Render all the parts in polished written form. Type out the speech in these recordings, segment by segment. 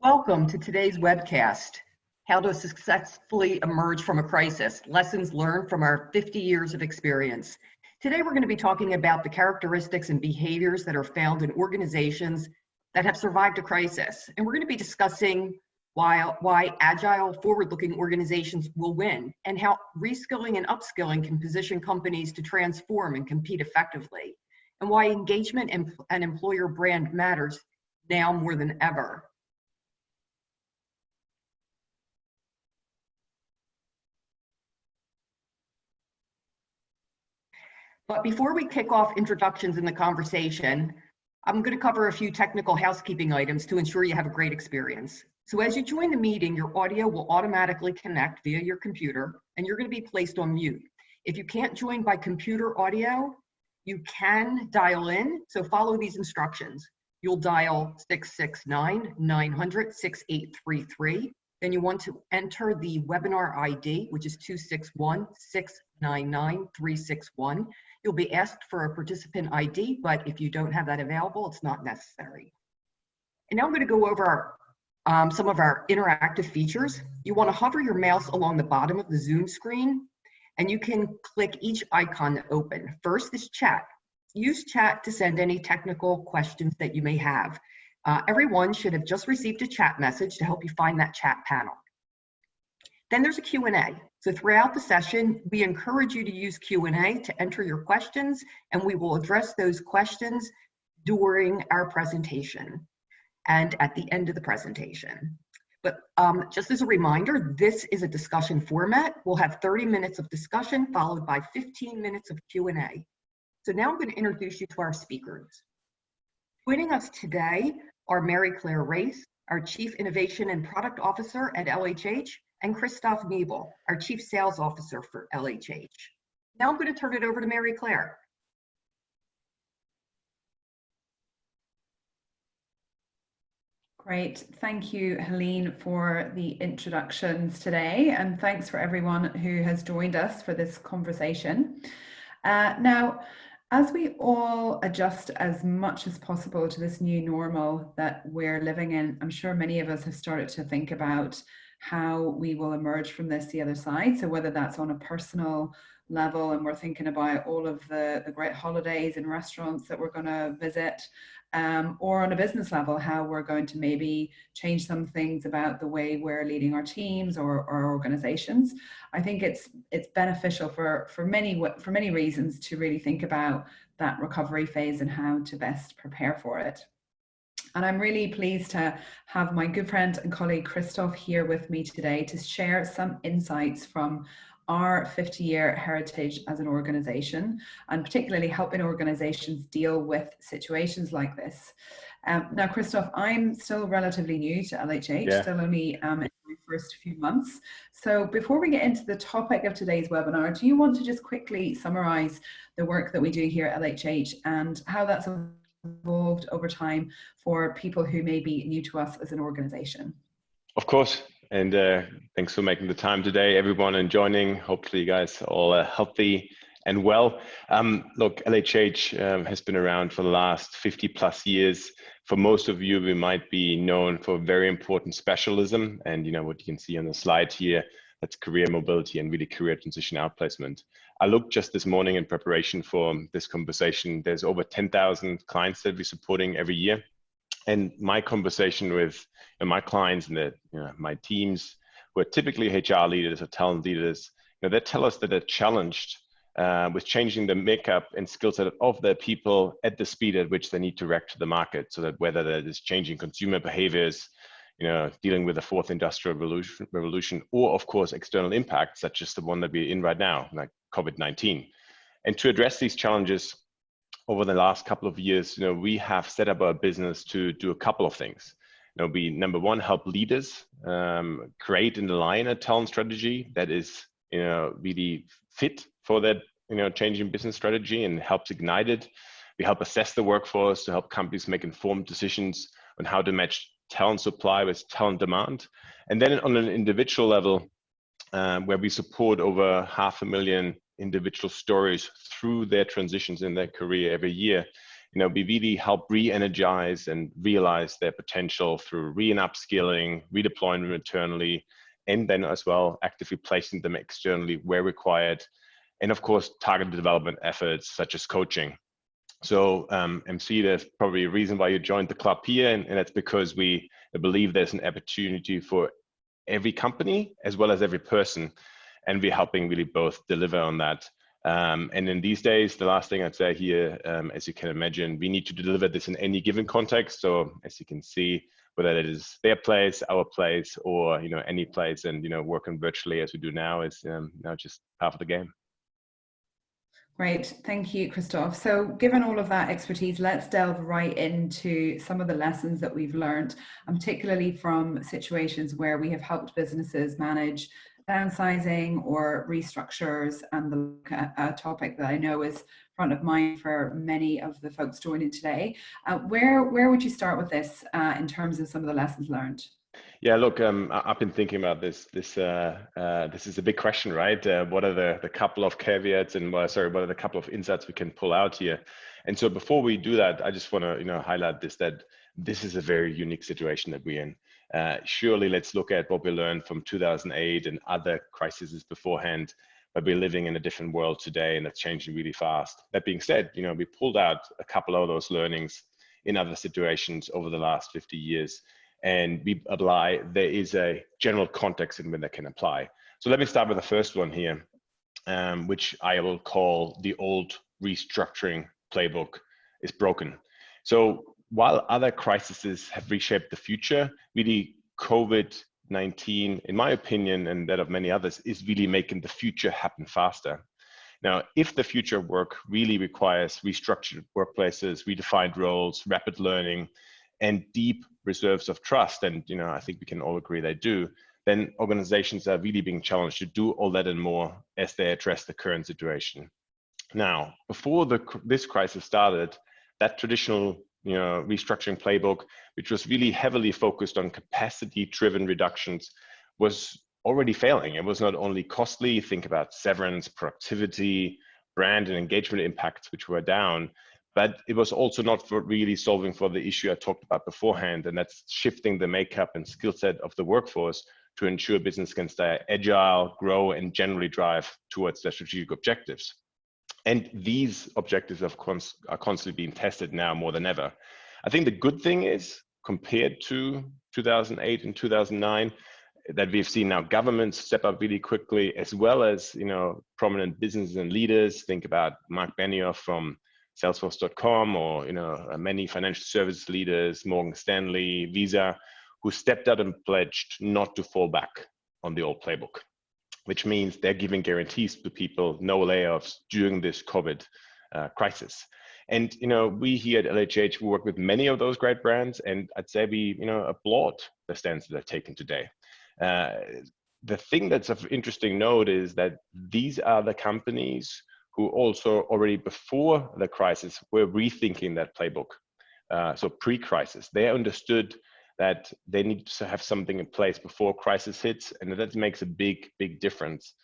Welcome to today's webcast, How to Successfully Emerge from a Crisis, Lessons Learned from Our 50 Years of Experience. Today we're going to be talking about the characteristics and behaviors that are found in organizations that have survived a crisis. And we're going to be discussing why agile, forward-looking organizations will win, and how reskilling and upskilling can position companies to transform and compete effectively, and why engagement and employer brand matters now more than ever. But before we kick off introductions in the conversation, I'm going to cover a few technical housekeeping items to ensure you have a great experience. So as you join the meeting, your audio will automatically connect via your computer, and you're going to be placed on mute. If you can't join by computer audio, you can dial in, so follow these instructions. You'll dial 669-900-6833. Then you want to enter the webinar ID, which is 261-699-361. You'll be asked for a participant ID, but if you don't have that available, it's not necessary. And now I'm going to go over some of our interactive features. You want to hover your mouse along the bottom of the Zoom screen, and you can click each icon to open. First is chat. Use chat to send any technical questions that you may have. Everyone should have just received a chat message to help you find that chat panel. Then there's a Q&A. So throughout the session, we encourage you to use Q&A to enter your questions, and we will address those questions during our presentation and at the end of the presentation. But just as a reminder, this is a discussion format. We'll have 30 minutes of discussion followed by 15 minutes of Q&A. So now I'm going to introduce you to our speakers. Joining us today are Mary-Clare, our Chief Innovation and Product Officer at LHH, and Christoph Niebel, our Chief Sales Officer for LHH. Now I'm going to turn it over to Mary-Clare. Great. Thank you, Helene, for the introductions today, and thanks for everyone who has joined us for this conversation. Now, as we all adjust as much as possible to this new normal that we're living in, I'm sure many of us have started to think about how we will emerge from this the other side. So whether that's on a personal level, and we're thinking about all of the great holidays and restaurants that we're going to visit, or on a business level, how we're going to maybe change some things about the way we're leading our teams or our organizations. I think it's beneficial for many reasons to really think about that recovery phase and how to best prepare for it. And I'm really pleased to have my good friend and colleague Christoph here with me today to share some insights from our 50-year heritage as an organization, and particularly helping organizations deal with situations like this. Now, Christoph, I'm still relatively new to LHH, still only in my first few months. So before we get into the topic of today's webinar, do you want to just quickly summarize the work that we do here at LHH and how that's evolved over time for people who may be new to us as an organization? Of course. And thanks for making the time today, everyone, and joining. Hopefully you guys are all healthy and well. Look, LHH has been around for the last 50 plus years. For most of you, we might be known for very important specialism. And you know what you can see on the slide here, that's career mobility and really career transition outplacement. I looked just this morning in preparation for this conversation. There's over 10,000 clients that we're supporting every year. And my conversation with my clients and my teams, who are typically HR leaders or talent leaders, they tell us that they're challenged with changing the makeup and skill set of their people at the speed at which they need to react to the market. So that whether that is changing consumer behaviors, dealing with the fourth industrial revolution, or of course external impacts such as the one that we're in right now, like COVID-19. And to address these challenges, over the last couple of years, we have set up our business to do a couple of things. We, number one, help leaders create and align a talent strategy that is, really fit for that, changing business strategy and helps ignite it. We help assess the workforce to help companies make informed decisions on how to match talent supply with talent demand. And then on an individual level, where we support over 500,000 individual stories through their transitions in their career every year, we really help re-energize and realize their potential through and upskilling, redeploying them internally, and then as well actively placing them externally where required. And of course, targeted development efforts such as coaching. So MC, there's probably a reason why you joined the club here, and that's because we believe there's an opportunity for every company as well as every person, and we're helping really both deliver on that. And in these days, the last thing I'd say here, as you can imagine, we need to deliver this in any given context. So as you can see, whether it is their place, our place, or any place, and working virtually as we do now is now just part of the game. Great, thank you, Christoph. So given all of that expertise, let's delve right into some of the lessons that we've learned, particularly from situations where we have helped businesses manage downsizing or restructures, and a topic that I know is front of mind for many of the folks joining today. Where would you start with this in terms of some of the lessons learned? Yeah, look, I've been thinking about this. This is a big question, right? What are the couple of caveats and what are the couple of insights we can pull out here? And so before we do that, I just want to highlight that this is a very unique situation that we're in. Surely, let's look at what we learned from 2008 and other crises beforehand. But we're living in a different world today, and it's changing really fast. That being said, we pulled out a couple of those learnings in other situations over the last 50 years. And we apply, there is a general context in which they can apply. So let me start with the first one here, which I will call the old restructuring playbook is broken. So while other crises have reshaped the future, really COVID-19, in my opinion, and that of many others, is really making the future happen faster. Now, if the future of work really requires restructured workplaces, redefined roles, rapid learning, and deep reserves of trust, and I think we can all agree they do, then organizations are really being challenged to do all that and more as they address the current situation. Now, before this crisis started, that traditional restructuring playbook, which was really heavily focused on capacity-driven reductions, was already failing. It was not only costly, think about severance, productivity, brand and engagement impacts, which were down, but it was also not really solving for the issue I talked about beforehand, and that's shifting the makeup and skill set of the workforce to ensure business can stay agile, grow, and generally drive towards their strategic objectives. And these objectives, of course, are constantly being tested now more than ever. I think the good thing is, compared to 2008 and 2009, that we've seen now governments step up really quickly, as well as prominent businesses and leaders. Think about Mark Benioff from Salesforce.com, or many financial service leaders, Morgan Stanley, Visa, who stepped out and pledged not to fall back on the old playbook, which means they're giving guarantees to people, no layoffs during this COVID crisis. And we here at LHH, we work with many of those great brands, and I'd say we applaud the stance that they're taking today. The thing that's of interesting note is that these are the companies who also already before the crisis were rethinking that playbook. So pre-crisis, they understood that they need to have something in place before crisis hits, and that makes a big, big difference.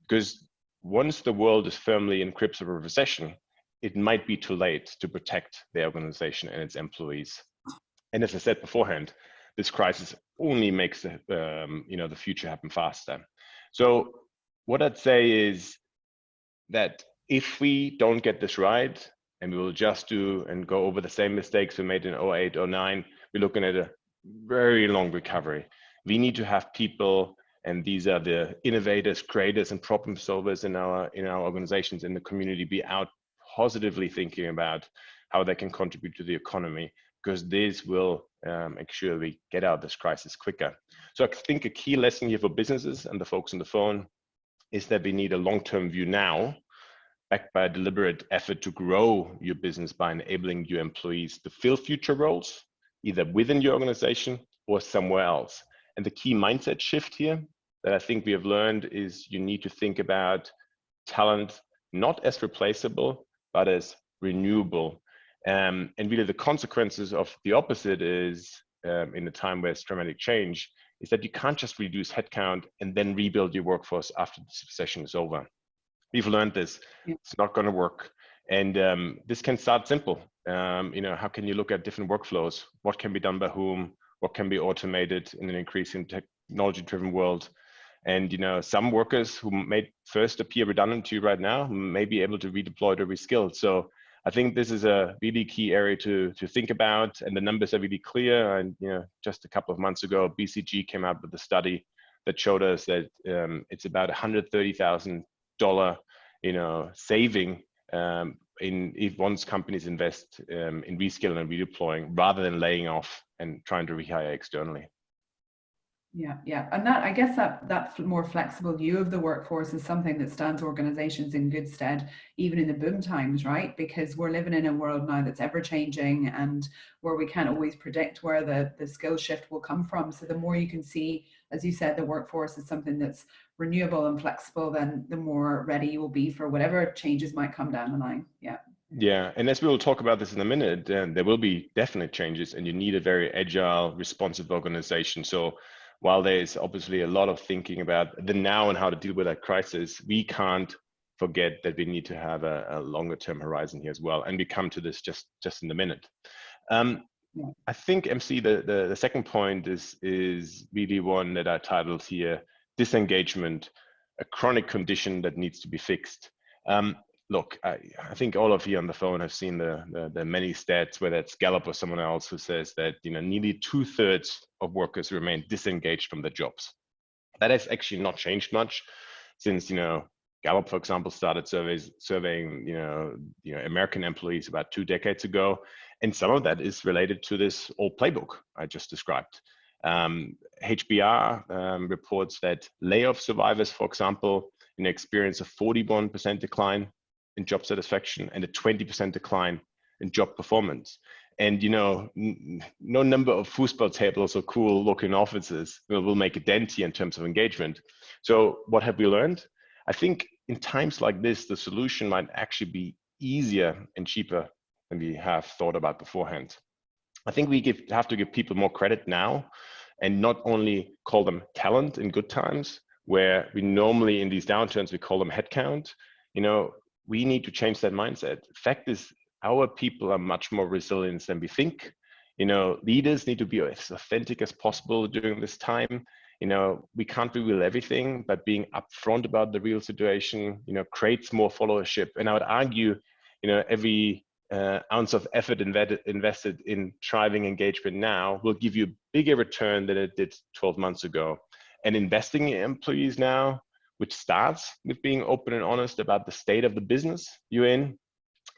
Because once the world is firmly in grips of a recession, it might be too late to protect the organization and its employees. And as I said beforehand, this crisis only makes the future happen faster. So what I'd say is that if we don't get this right, and we will just do and go over the same mistakes we made in 08, 09, we're looking at a very long recovery. We need to have people, and these are the innovators, creators, and problem solvers in our organizations, in the community, be out positively thinking about how they can contribute to the economy, because this will make sure we get out of this crisis quicker. So I think a key lesson here for businesses and the folks on the phone is that we need a long-term view now, backed by a deliberate effort to grow your business by enabling your employees to fill future roles, either within your organization or somewhere else. And the key mindset shift here that I think we have learned is you need to think about talent not as replaceable, but as renewable. And really the consequences of the opposite is, in a time where it's dramatic change, is that you can't just reduce headcount and then rebuild your workforce after this recession is over. We've learned this, it's not going to work. And this can start simple. How can you look at different workflows? What can be done by whom? What can be automated in an increasing technology-driven world? And some workers who may first appear redundant to you right now may be able to redeploy or reskill. So I think this is a really key area to think about, and the numbers are really clear. And just a couple of months ago, BCG came out with a study that showed us that it's about $130,000, saving if once companies invest in reskilling and redeploying rather than laying off and trying to rehire externally. Yeah, and that, I guess that more flexible view of the workforce is something that stands organizations in good stead, even in the boom times, right? Because we're living in a world now that's ever changing and where we can't always predict where the skill shift will come from. So the more you can see, as you said, the workforce is something that's renewable and flexible, then the more ready you will be for whatever changes might come down the line. Yeah, and as we will talk about this in a minute, there will be definite changes, and you need a very agile, responsive organization. So while there is obviously a lot of thinking about the now and how to deal with that crisis, we can't forget that we need to have a longer term horizon here as well. And we come to this just in a minute. I think, MC, the second point is really one that I titled here, disengagement, a chronic condition that needs to be fixed. Look, I think all of you on the phone have seen the many stats, whether it's Gallup or someone else, who says that nearly 2/3 of workers remain disengaged from their jobs. That has actually not changed much since Gallup, for example, started surveying American employees about 2 decades ago, and some of that is related to this old playbook I just described. HBR reports that layoff survivors, for example, experience a 41% decline in job satisfaction and a 20% decline in job performance. And no number of foosball tables or cool looking offices will make a dent here in terms of engagement. So what have we learned? I think in times like this, the solution might actually be easier and cheaper than we have thought about beforehand. I think we have to give people more credit now, and not only call them talent in good times, where we normally in these downturns we call them headcount. We need to change that mindset. Fact is, our people are much more resilient than we think. Leaders need to be as authentic as possible during this time. We can't reveal everything, but being upfront about the real situation, creates more followership. And I would argue, every ounce of effort invested in driving engagement now will give you a bigger return than it did 12 months ago. And investing in employees now, which starts with being open and honest about the state of the business you're in,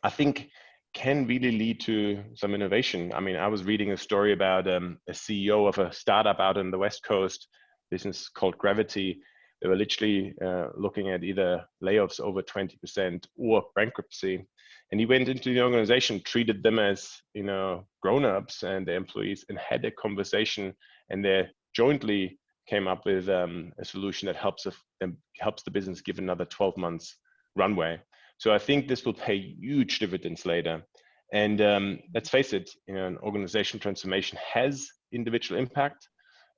I think can really lead to some innovation. I mean, I was reading a story about a CEO of a startup out in the West Coast, business called Gravity. They were literally looking at either layoffs over 20% or bankruptcy. And he went into the organization, treated them as, grown-ups and their employees, and had a conversation, and they jointly came up with a solution that helps the business give another 12 months runway. So I think this will pay huge dividends later. And let's face it, an organization transformation has individual impact.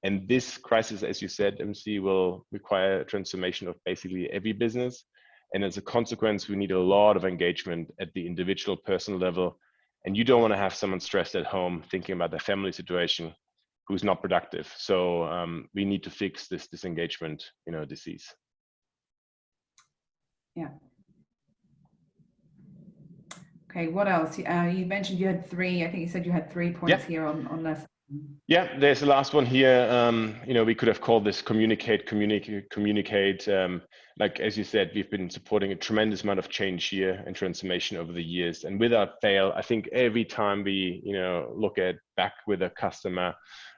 And this crisis, as you said, MC, will require a transformation of basically every business. And as a consequence, we need a lot of engagement at the individual personal level. And you don't want to have someone stressed at home thinking about their family situation who's not productive. So we need to fix this disengagement, disease. Yeah. Okay, what else? You mentioned you had 3, I think you said you had 3 points here on this. Yeah, there's the last one here. We could have called this communicate. Like, as you said, we've been supporting a tremendous amount of change here and transformation over the years. And without fail, I think every time we, look at back with a customer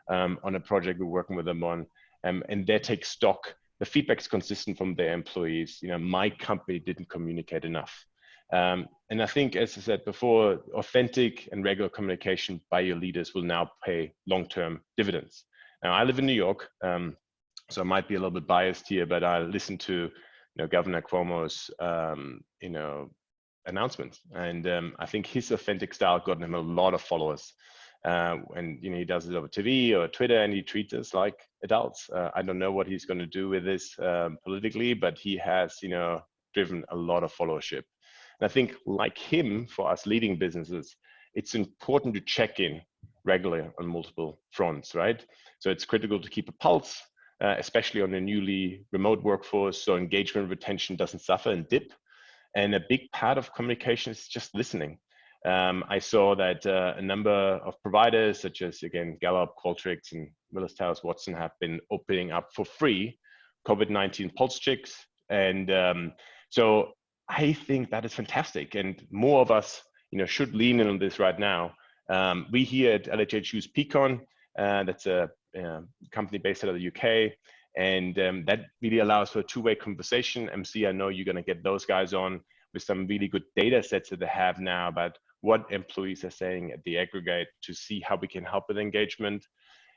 on a project we're working with them on, and they take stock, the feedback is consistent from their employees. My company didn't communicate enough. And I think, as I said before, authentic and regular communication by your leaders will now pay long-term dividends. Now, I live in New York, so I might be a little bit biased here, but I listened to Governor Cuomo's announcements, and I think his authentic style got him a lot of followers. And he does it over TV or Twitter, and he treats us like adults. I don't know what he's going to do with this politically, but he has driven a lot of followership. And I think like him, for us leading businesses, it's important to check in regularly on multiple fronts, right? So it's critical to keep a pulse, especially on a newly remote workforce, so engagement retention doesn't suffer and dip. And a big part of communication is just listening. I saw that a number of providers, such as, again, Gallup, Qualtrics, and Willis Towers Watson, have been opening up for free COVID-19 pulse checks. And so I think that is fantastic. And more of us, should lean in on this right now. We here at LHH use Peakon. That's a company based out of the UK. And that really allows for a two-way conversation. MC, I know you're going to get those guys on with some really good data sets that they have now about what employees are saying at the aggregate to see how we can help with engagement.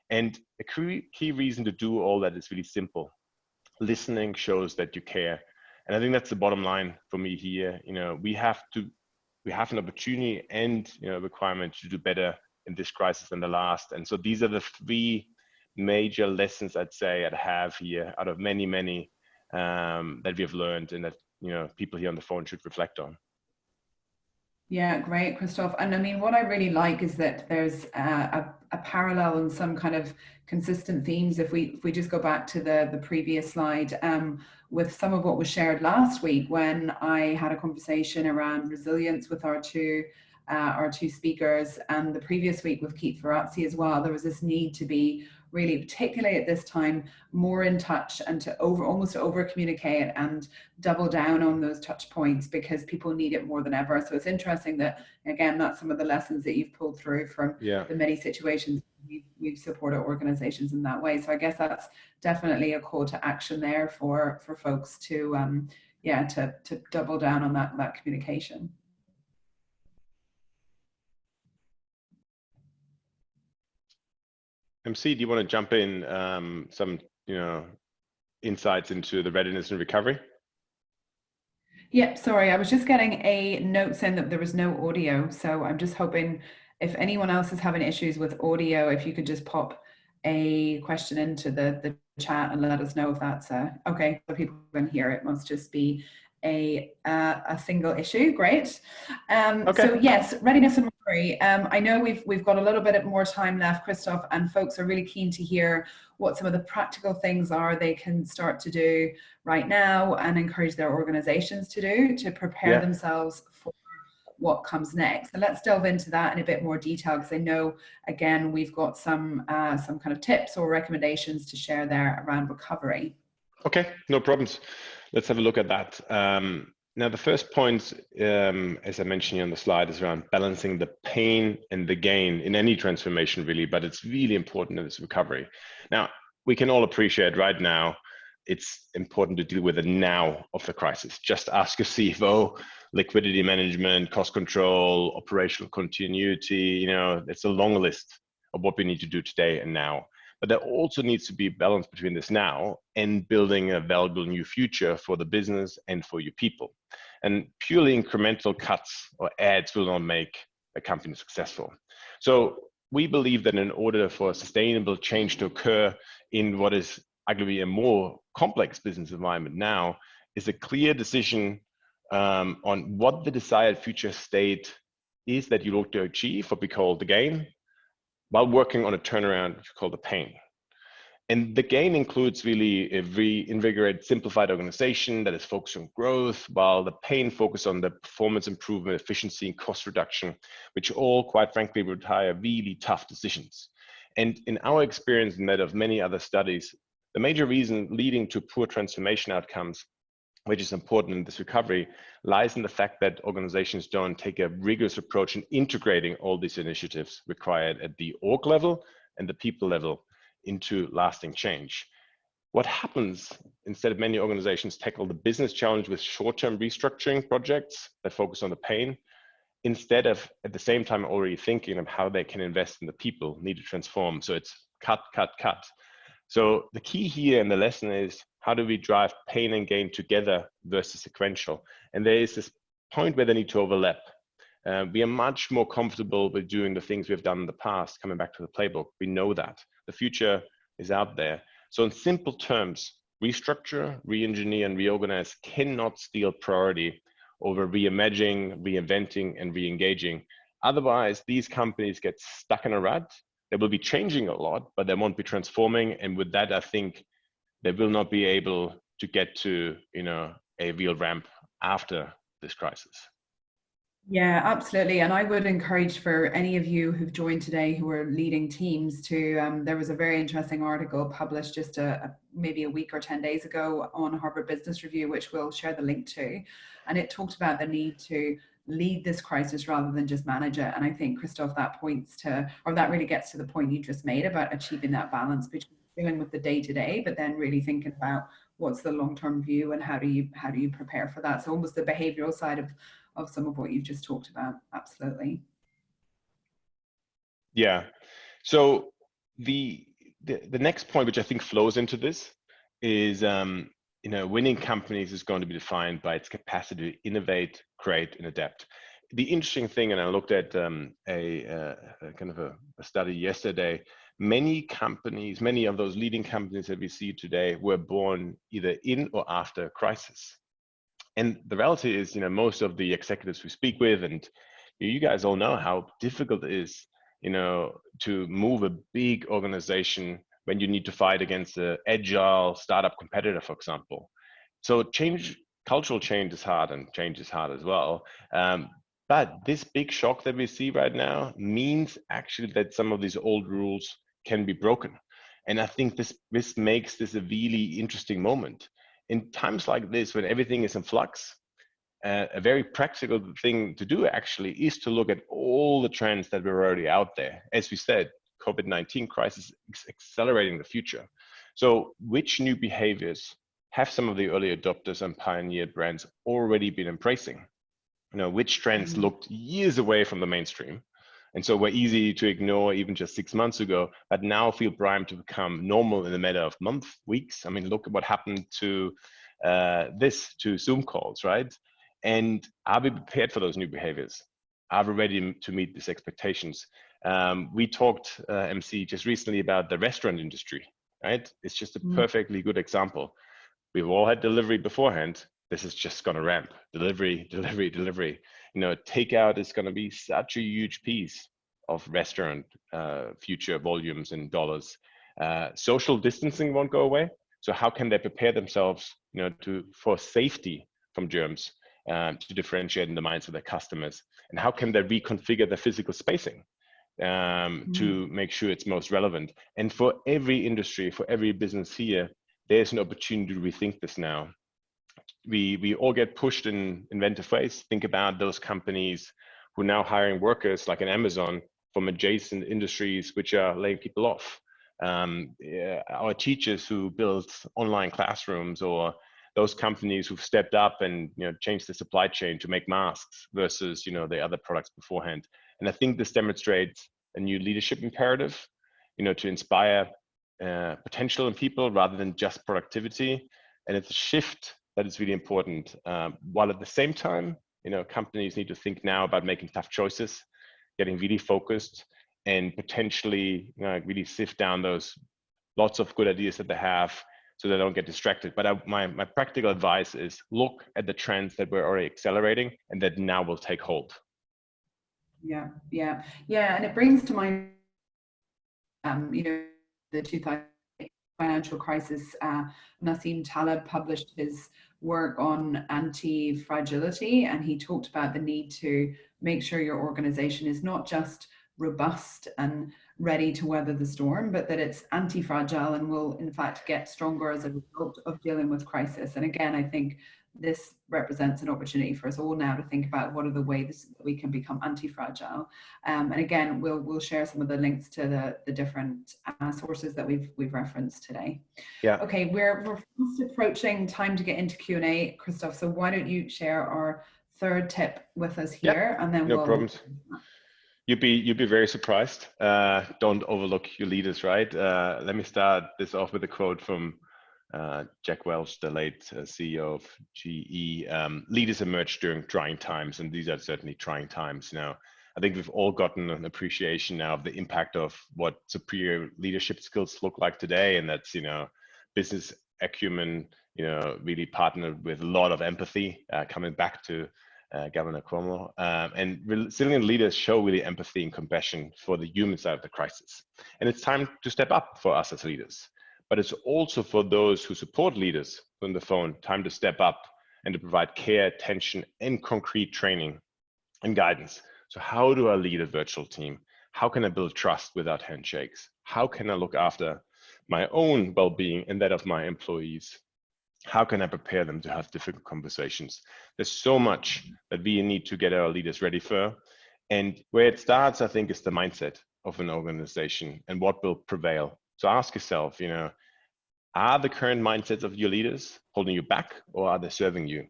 And a key reason to do all that is really simple. Listening shows that you care. And I think that's the bottom line for me here. We have an opportunity and requirement to do better in this crisis than the last. And so these are the three major lessons I'd say I have here out of many, many that we have learned and that people here on the phone should reflect on. Yeah, great, Christoph. And I mean, what I really like is that there's a parallel and some kind of consistent themes. If we just go back to the previous slide, with some of what was shared last week when I had a conversation around resilience with our two speakers, and the previous week with Keith Ferrazzi as well. There was this need to be really, particularly at this time, more in touch and to almost over communicate and double down on those touch points because people need it more than ever. So it's interesting that, again, that's some of the lessons that you've pulled through from the many situations we've supported organizations in that way. So I guess that's definitely a call to action there for folks to to double down on that communication. MC, do you want to jump in some insights into the readiness and recovery? Yep, sorry, I was just getting a note saying that there was no audio, so I'm just hoping if anyone else is having issues with audio, if you could just pop a question into the chat and let us know if that's okay, so people can hear it. Must just be a single issue. Great. Okay. So yes, readiness and recovery. I know we've got a little bit more time left, Christoph, and folks are really keen to hear what some of the practical things are they can start to do right now and encourage their organizations to do to prepare themselves for what comes next. So let's delve into that in a bit more detail, because I know, again, we've got some kind of tips or recommendations to share there around recovery. Okay, no problems. Let's have a look at that. Now, the first point, as I mentioned here on the slide, is around balancing the pain and the gain in any transformation, really, but it's really important in this recovery. Now, we can all appreciate right now, it's important to deal with the now of the crisis. Just ask your CFO, liquidity management, cost control, operational continuity, it's a long list of what we need to do today and now. But there also needs to be balance between this now and building a valuable new future for the business and for your people. And purely incremental cuts or adds will not make a company successful. So we believe that in order for sustainable change to occur in what is arguably a more complex business environment now, is a clear decision on what the desired future state is that you look to achieve, what we call the gain, while working on a turnaround, which we call the pain. And the gain includes really a reinvigorated, simplified organization that is focused on growth, while the pain focuses on the performance improvement, efficiency, and cost reduction, which all, quite frankly, require really tough decisions. And in our experience and that of many other studies, the major reason leading to poor transformation outcomes, which is important in this recovery, lies in the fact that organizations don't take a rigorous approach in integrating all these initiatives required at the org level and the people level into lasting change. What happens, instead of many organizations tackle the business challenge with short-term restructuring projects that focus on the pain, instead of at the same time already thinking of how they can invest in the people need to transform. So it's cut, cut, cut. So the key here and the lesson is, how do we drive pain and gain together versus sequential? And there is this point where they need to overlap. We are much more comfortable with doing the things we've done in the past, coming back to the playbook. We know that. The future is out there. So in simple terms, restructure, re-engineer, and reorganize cannot steal priority over reimagining, reinventing, and re-engaging. Otherwise, these companies get stuck in a rut. They will be changing a lot, but they won't be transforming. And with that, I think they will not be able to get to, a real ramp after this crisis. Yeah, absolutely. And I would encourage for any of you who've joined today who are leading teams to, there was a very interesting article published just maybe a week or 10 days ago on Harvard Business Review, which we'll share the link to. And it talked about the need to lead this crisis rather than just manage it. And I think, Christoph, that really gets to the point you just made about achieving that balance between dealing with the day-to-day, but then really thinking about what's the long-term view and how do you prepare for that. So almost the behavioral side of some of what you've just talked about. Absolutely. Yeah. So the next point, which I think flows into this, is winning companies is going to be defined by its capacity to innovate, create, and adapt. The interesting thing, and I looked at a kind of a study yesterday. Many companies, many of those leading companies that we see today, were born either in or after crisis. And the reality is, most of the executives we speak with, and you guys all know how difficult it is, to move a big organization when you need to fight against an agile startup competitor, for example. So cultural change is hard, and change is hard as well. But this big shock that we see right now means actually that some of these old rules can be broken. And I think this makes this a really interesting moment. In times like this, when everything is in flux, a very practical thing to do actually is to look at all the trends that were already out there. As we said, COVID-19 crisis is accelerating the future. So which new behaviors have some of the early adopters and pioneered brands already been embracing? Which trends looked years away from the mainstream, and so were easy to ignore even just 6 months ago, but now feel primed to become normal in a matter of months, weeks. I mean, look at what happened to Zoom calls, right? And are we prepared for those new behaviors? Are we ready to meet these expectations? We talked, MC, just recently about the restaurant industry, right? It's just a perfectly good example. We've all had delivery beforehand. This is just going to ramp. Delivery. Takeout is going to be such a huge piece of restaurant future volumes in dollars. Social distancing won't go away. So how can they prepare themselves, for safety from germs, to differentiate in the minds of their customers? And how can they reconfigure their physical spacing to make sure it's most relevant? And for every industry, for every business here, there's an opportunity to rethink this now. We all get pushed in inventive ways. Think about those companies who are now hiring workers like an Amazon from adjacent industries which are laying people off. Our teachers who build online classrooms, or those companies who've stepped up and changed the supply chain to make masks versus the other products beforehand. And I think this demonstrates a new leadership imperative, to inspire potential in people rather than just productivity. And it's a shift that is really important. While at the same time, companies need to think now about making tough choices, getting really focused, and potentially really sift down those lots of good ideas that they have so they don't get distracted. But my practical advice is look at the trends that we're already accelerating and that now will take hold. Yeah. And it brings to mind, the 2008 financial crisis. Nassim Taleb published his work on anti-fragility, and he talked about the need to make sure your organization is not just robust and ready to weather the storm, but that it's anti-fragile and will in fact get stronger as a result of dealing with crisis. And again, I think this represents an opportunity for us all now to think about what are the ways that we can become anti-fragile. And again, we'll share some of the links to the different sources that we've referenced today. Yeah. Okay, we're fast approaching time to get into Q&A, Christoph. So why don't you share our third tip with us here, and then no problems. You'd be very surprised. Don't overlook your leaders, right? Let me start this off with a quote from Jack Welch, the late CEO of GE. Leaders emerge during trying times, and these are certainly trying times now. I think we've all gotten an appreciation now of the impact of what superior leadership skills look like today, and that's business acumen, really partnered with a lot of empathy, coming back to Governor Cuomo. And resilient leaders show really empathy and compassion for the human side of the crisis. And it's time to step up for us as leaders. But it's also for those who support leaders on the phone, time to step up and to provide care, attention, and concrete training and guidance. So how do I lead a virtual team? How can I build trust without handshakes? How can I look after my own well-being and that of my employees? How can I prepare them to have difficult conversations? There's so much that we need to get our leaders ready for. And where it starts, I think, is the mindset of an organization and what will prevail. So ask yourself, are the current mindsets of your leaders holding you back, or are they serving you?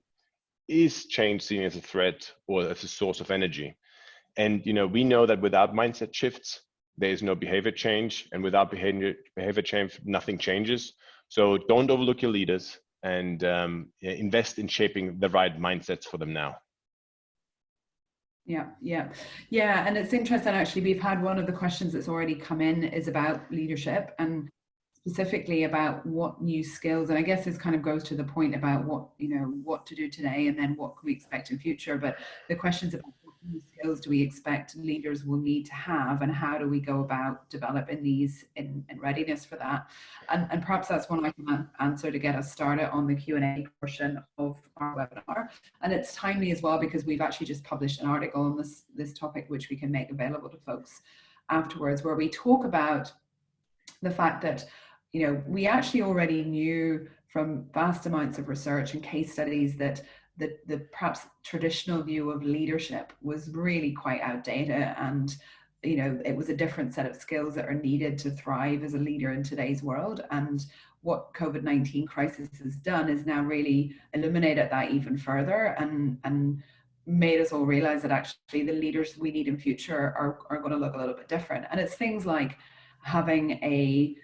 Is change seen as a threat or as a source of energy? And we know that without mindset shifts, there is no behavior change, and without behavior change, nothing changes. So don't overlook your leaders, and invest in shaping the right mindsets for them now. Yeah. And it's interesting, actually, we've had one of the questions that's already come in is about leadership, and specifically about what new skills, and I guess this kind of goes to the point about what to do today and then what can we expect in future. But the questions about what new skills do we expect leaders will need to have, and how do we go about developing these in readiness for that? And perhaps that's one I can answer to get us started on the Q&A portion of our webinar. And it's timely as well, because we've actually just published an article on this topic, which we can make available to folks afterwards, where we talk about the fact that we actually already knew from vast amounts of research and case studies that the perhaps traditional view of leadership was really quite outdated, and it was a different set of skills that are needed to thrive as a leader in today's world. And what COVID-19 crisis has done is now really illuminated that even further, and made us all realize that actually the leaders we need in future are going to look a little bit different. And it's things like having a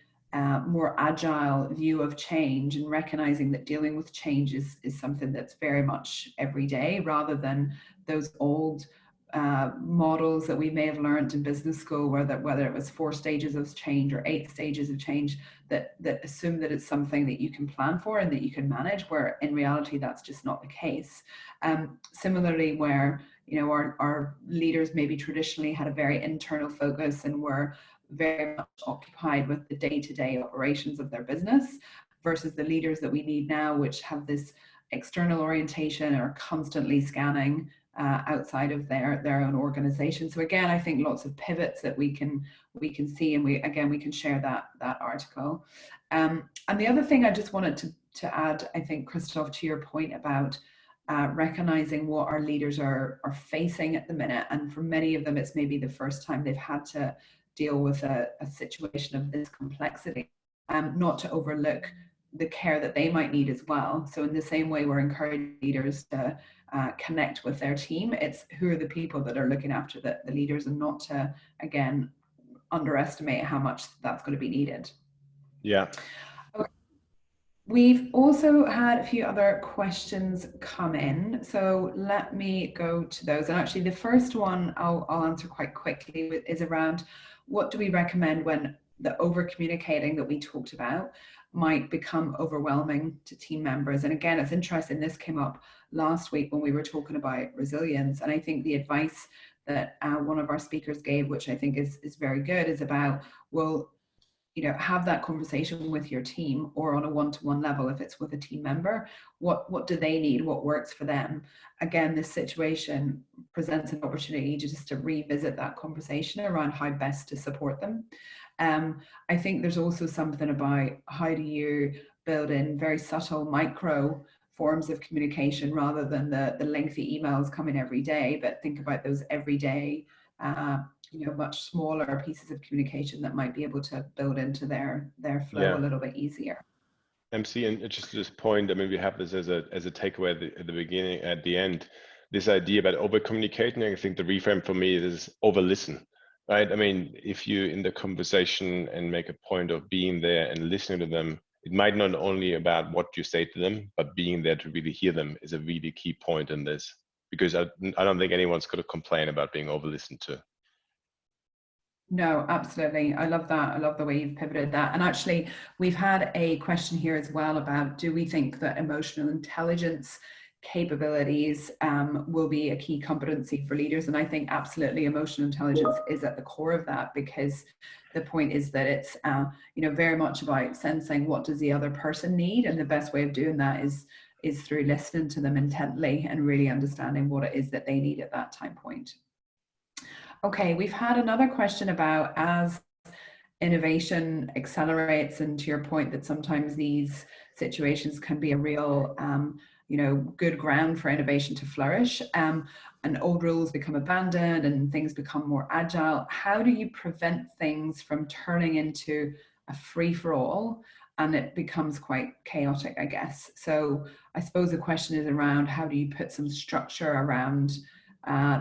more agile view of change, and recognizing that dealing with change is something that's very much every day, rather than those old models that we may have learned in business school, whether it was 4 stages of change or 8 stages of change, that assume that it's something that you can plan for and that you can manage, where in reality that's just not the case. Similarly, where our leaders maybe traditionally had a very internal focus and were very much occupied with the day-to-day operations of their business, versus the leaders that we need now, which have this external orientation, are constantly scanning outside of their own organization. So again, I think lots of pivots that we can see, and we can share that article. And the other thing I just wanted to add, I think, Christoph, to your point about recognizing what our leaders are facing at the minute, and for many of them it's maybe the first time they've had to deal with a situation of this complexity, not to overlook the care that they might need as well. So in the same way we're encouraging leaders to connect with their team, it's who are the people that are looking after the leaders, and not to, again, underestimate how much that's going to be needed. Yeah. Okay. We've also had a few other questions come in, so let me go to those. And actually the first one I'll answer quite quickly is around what do we recommend when the over communicating that we talked about might become overwhelming to team members. And again, it's interesting, this came up last week when we were talking about resilience, and I think the advice that one of our speakers gave, which I think is very good, is about, well, have that conversation with your team, or on a one-to-one level if it's with a team member. What do they need? What works for them? Again, this situation presents an opportunity just to revisit that conversation around how best to support them. I think there's also something about how do you build in very subtle micro forms of communication, rather than the lengthy emails coming every day, but think about those everyday much smaller pieces of communication that might be able to build into their flow a little bit easier. MC, and just to this point, I mean, we have this as a takeaway at the beginning, at the end, this idea about over communicating. I think the reframe for me is over listen, right? I mean, if you in the conversation and make a point of being there and listening to them, it might not only about what you say to them, but being there to really hear them is a really key point in this, because I don't think anyone's going to complain about being over listened to. No, absolutely. I love that. I love the way you've pivoted that. And actually, we've had a question here as well about, do we think that emotional intelligence capabilities will be a key competency for leaders. And I think absolutely emotional intelligence is at the core of that, because the point is that it's very much about sensing what does the other person need, and the best way of doing that is through listening to them intently and really understanding what it is that they need at that time point. Okay, we've had another question about, as innovation accelerates, and to your point that sometimes these situations can be a real good ground for innovation to flourish, and old rules become abandoned and things become more agile. How do you prevent things from turning into a free-for-all and it becomes quite chaotic, I guess? So I suppose the question is around, how do you put some structure around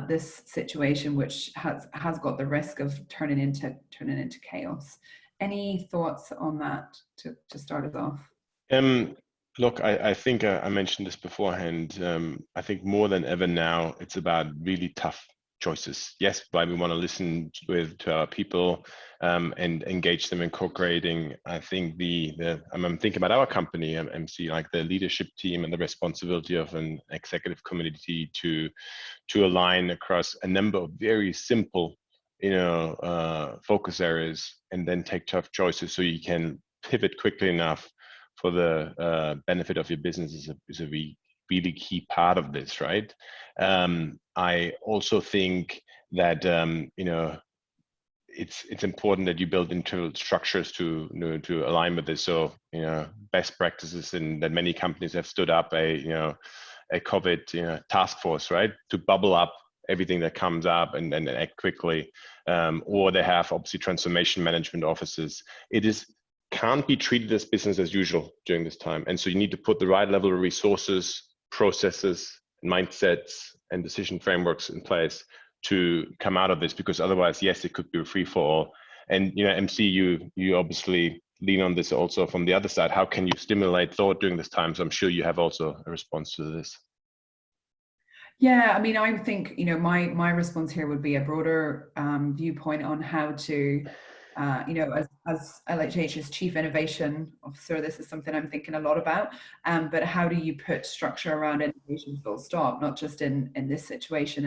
this situation, which has got the risk of turning into chaos? Any thoughts on that to start us off? Look, I think I mentioned this beforehand. I think more than ever now, it's about really tough choices. Yes, but we want to listen to our people and engage them in co-creating. I think I'm thinking about our company, MC, like the leadership team and the responsibility of an executive committee to align across a number of very simple, focus areas, and then take tough choices so you can pivot quickly enough for the benefit of your business is a really key part of this, right? I also think that it's important that you build internal structures to align with this. So best practices in that many companies have stood up a COVID task force, right, to bubble up everything that comes up and act quickly, or they have obviously transformation management offices. Can't be treated as business as usual during this time. And so you need to put the right level of resources, processes, mindsets, and decision frameworks in place to come out of this, because otherwise, yes, it could be a free for all. And MC, you obviously lean on this also from the other side. How can you stimulate thought during this time? So I'm sure you have also a response to this. Yeah, I mean, I think my response here would be a broader viewpoint on how to as LHH's Chief Innovation Officer, this is something I'm thinking a lot about. But how do you put structure around innovation full stop, not just in this situation,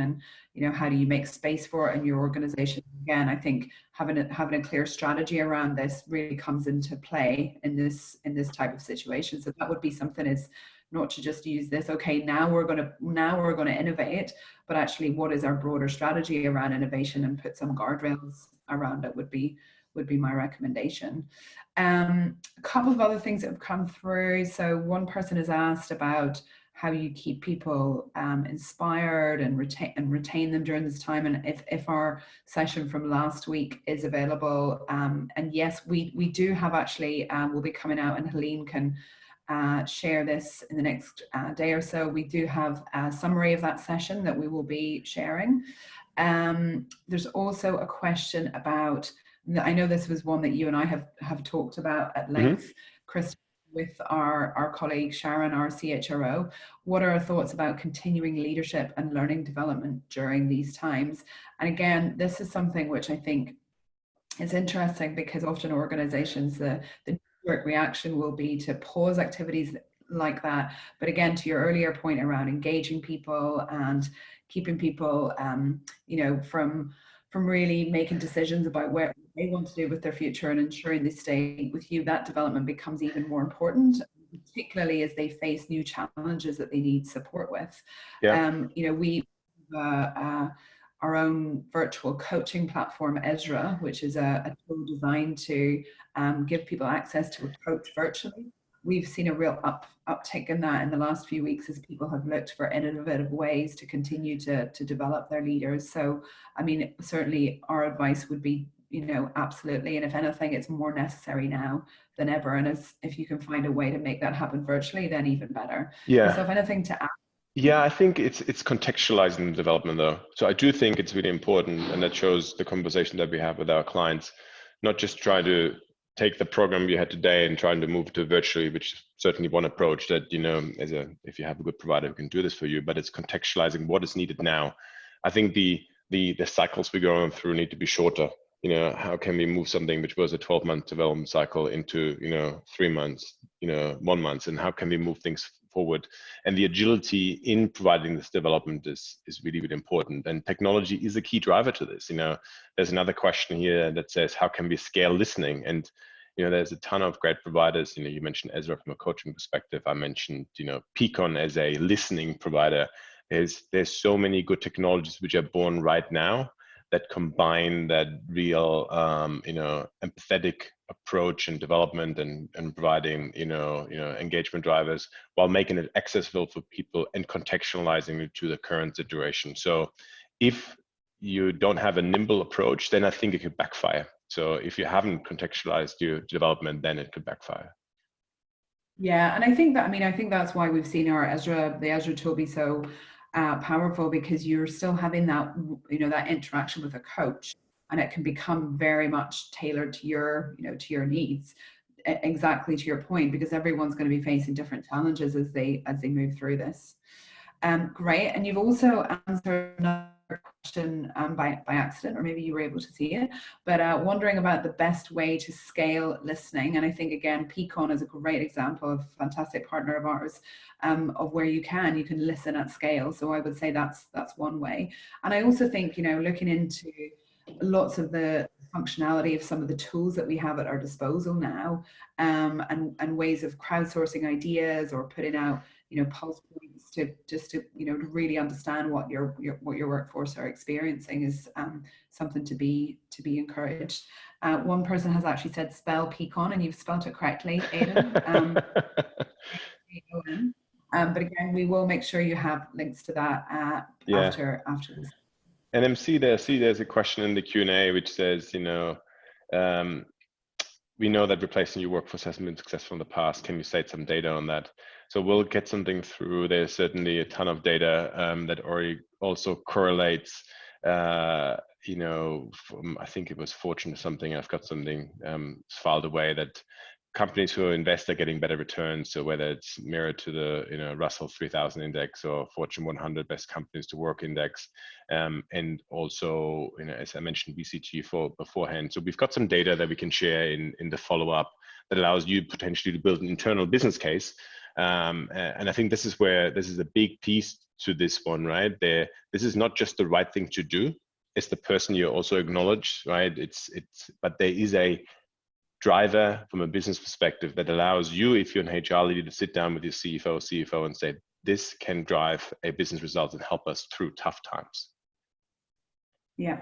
and how do you make space for it in your organization? Again, I think having a clear strategy around this really comes into play in this type of situation. So that would be something, is not to just use this, okay, now we're going to innovate, but actually what is our broader strategy around innovation, and put some guardrails around it would be my recommendation. A couple of other things that have come through. So one person has asked about how you keep people inspired and retain them during this time, and if our session from last week is available. And yes, we do have actually, will be coming out, and Helene can share this in the next day or so. We do have a summary of that session that we will be sharing. There's also a question about, I know this was one that you and I have talked about at length, Christoph, with our colleague Sharon, our CHRO. What are our thoughts about continuing leadership and learning development during these times? And again, this is something which I think is interesting, because often organizations, the reaction will be to pause activities like that. But again, to your earlier point around engaging people and keeping people, from really making decisions about what they want to do with their future and ensuring they stay with you, that development becomes even more important, particularly as they face new challenges that they need support with. Yeah. We our own virtual coaching platform, Ezra, which is a tool designed to give people access to a coach virtually. We've seen a real uptick in that in the last few weeks, as people have looked for innovative ways to continue to develop their leaders. So, I mean, certainly our advice would be, absolutely. And if anything, it's more necessary now than ever. And if you can find a way to make that happen virtually, then even better. Yeah. So if anything to add. Yeah, I think it's contextualizing the development though. So I do think it's really important, and that shows the conversation that we have with our clients, not just try to take the program you had today and trying to move to virtually, which is certainly one approach that, if you have a good provider who can do this for you, but it's contextualizing what is needed now. I think the cycles we're going through need to be shorter. How can we move something which was a 12-month development cycle into, 3 months, 1 month, and how can we move things forward. And the agility in providing this development is really, really important. And technology is a key driver to this. There's another question here that says, how can we scale listening? And there's a ton of great providers. You mentioned Ezra from a coaching perspective. I mentioned, Peakon as a listening provider. There's so many good technologies which are born right now that combine that real, empathetic approach and development and providing, engagement drivers while making it accessible for people and contextualizing it to the current situation. So if you don't have a nimble approach, then I think it could backfire. So if you haven't contextualized your development, then it could backfire. Yeah, and I think that's why we've seen the Ezra tool be so powerful, because you're still having that, that interaction with a coach, and it can become very much tailored to your, to your needs. Exactly to your point, because everyone's going to be facing different challenges as they move through this. Great, and you've also answered another question by accident, or maybe you were able to see it, but wondering about the best way to scale listening. And I think, again, Peakon is a great example of a fantastic partner of ours, of where you can listen at scale. So I would say that's one way. And I also think, looking into lots of the functionality of some of the tools that we have at our disposal now, and ways of crowdsourcing ideas or putting out, pulse points to really understand what your workforce are experiencing is something to be encouraged. One person has actually said spell Peakon, and you've spelled it correctly, Aidan. But again, we will make sure you have links to that after this. And MC, there's a question in the Q&A which says, we know that replacing your workforce hasn't been successful in the past. Can you cite some data on that? So we'll get something through. There's certainly a ton of data that also correlates, from, I think it was Fortune or something. I've got something filed away that companies who invest are getting better returns. So whether it's mirrored to the Russell 3000 index or Fortune 100 best companies to work index, and also as I mentioned BCG beforehand. So we've got some data that we can share in the follow-up that allows you potentially to build an internal business case. And I think this is a big piece to this one, right? This is not just the right thing to do. It's the person you also acknowledge, right? But there is a driver from a business perspective that allows you, if you're an HR leader, to sit down with your CFO and say, this can drive a business result and help us through tough times. Yeah,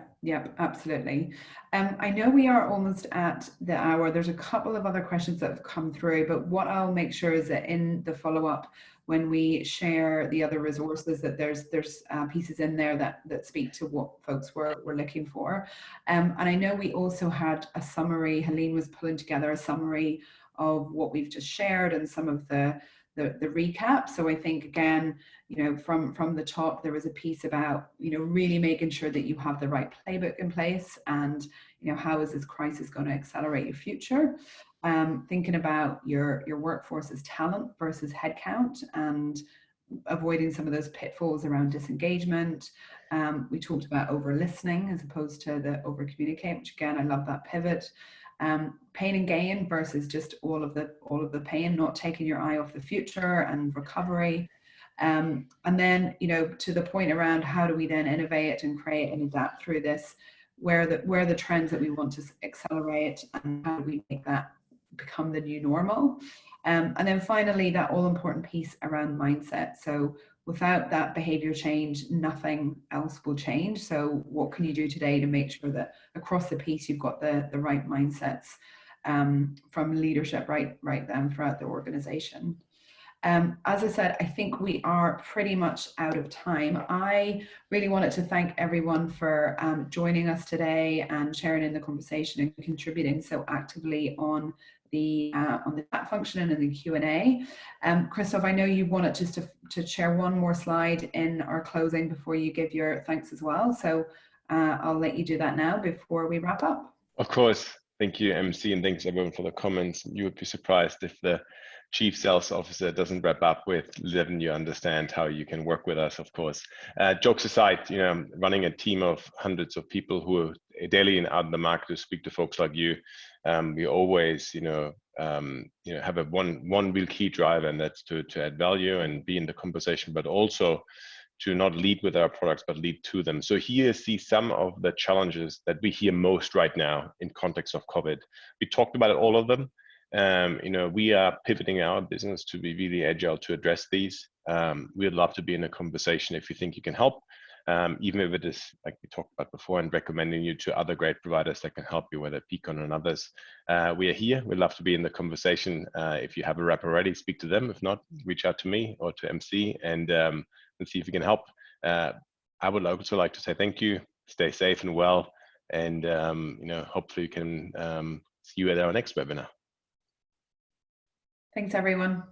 absolutely. I know we are almost at the hour. There's a couple of other questions that have come through, but what I'll make sure is that in the follow-up, when we share the other resources, that there's pieces in there that speak to what folks were looking for. And I know we also had a summary. Helene was pulling together a summary of what we've just shared and some of the recap. So I think, again, from the top, there was a piece about, really making sure that you have the right playbook in place, and, how is this crisis going to accelerate your future? Thinking about your workforce as talent versus headcount, and avoiding some of those pitfalls around disengagement. We talked about over listening as opposed to the over communicate, which, again, I love that pivot. Pain and gain versus just all of the pain, not taking your eye off the future and recovery. And then, to the point around how do we then innovate and create and adapt through this, where the trends that we want to accelerate, and how do we make that become the new normal. And then finally, that all important piece around mindset. So without that behavior change, nothing else will change. So what can you do today to make sure that across the piece, you've got the right mindsets, from leadership right down throughout the organization. As I said, I think we are pretty much out of time. I really wanted to thank everyone for joining us today and sharing in the conversation and contributing so actively on the chat function and in the Q&A. Christoph, I know you wanted just to share one more slide in our closing before you give your thanks as well. So I'll let you do that now before we wrap up. Of course. Thank you, MC, and thanks everyone for the comments. You would be surprised if the Chief Sales Officer doesn't wrap up with letting you understand how you can work with us, of course. Jokes aside, running a team of hundreds of people who are daily and out in the market to speak to folks like you, we always, have a one real key driver, and that's to add value and be in the conversation, but also to not lead with our products, but lead to them. So here see some of the challenges that we hear most right now in context of COVID. We talked about all of them. We are pivoting our business to be really agile to address these. We'd love to be in a conversation if you think you can help, even if it is like we talked about before, and recommending you to other great providers that can help you, whether Peakon and others. We are here. We'd love to be in the conversation. If you have a rep already, speak to them. If not, reach out to me or to MC and see if we can help. I would also like to say thank you. Stay safe and well, and hopefully we can see you at our next webinar. Thanks, everyone.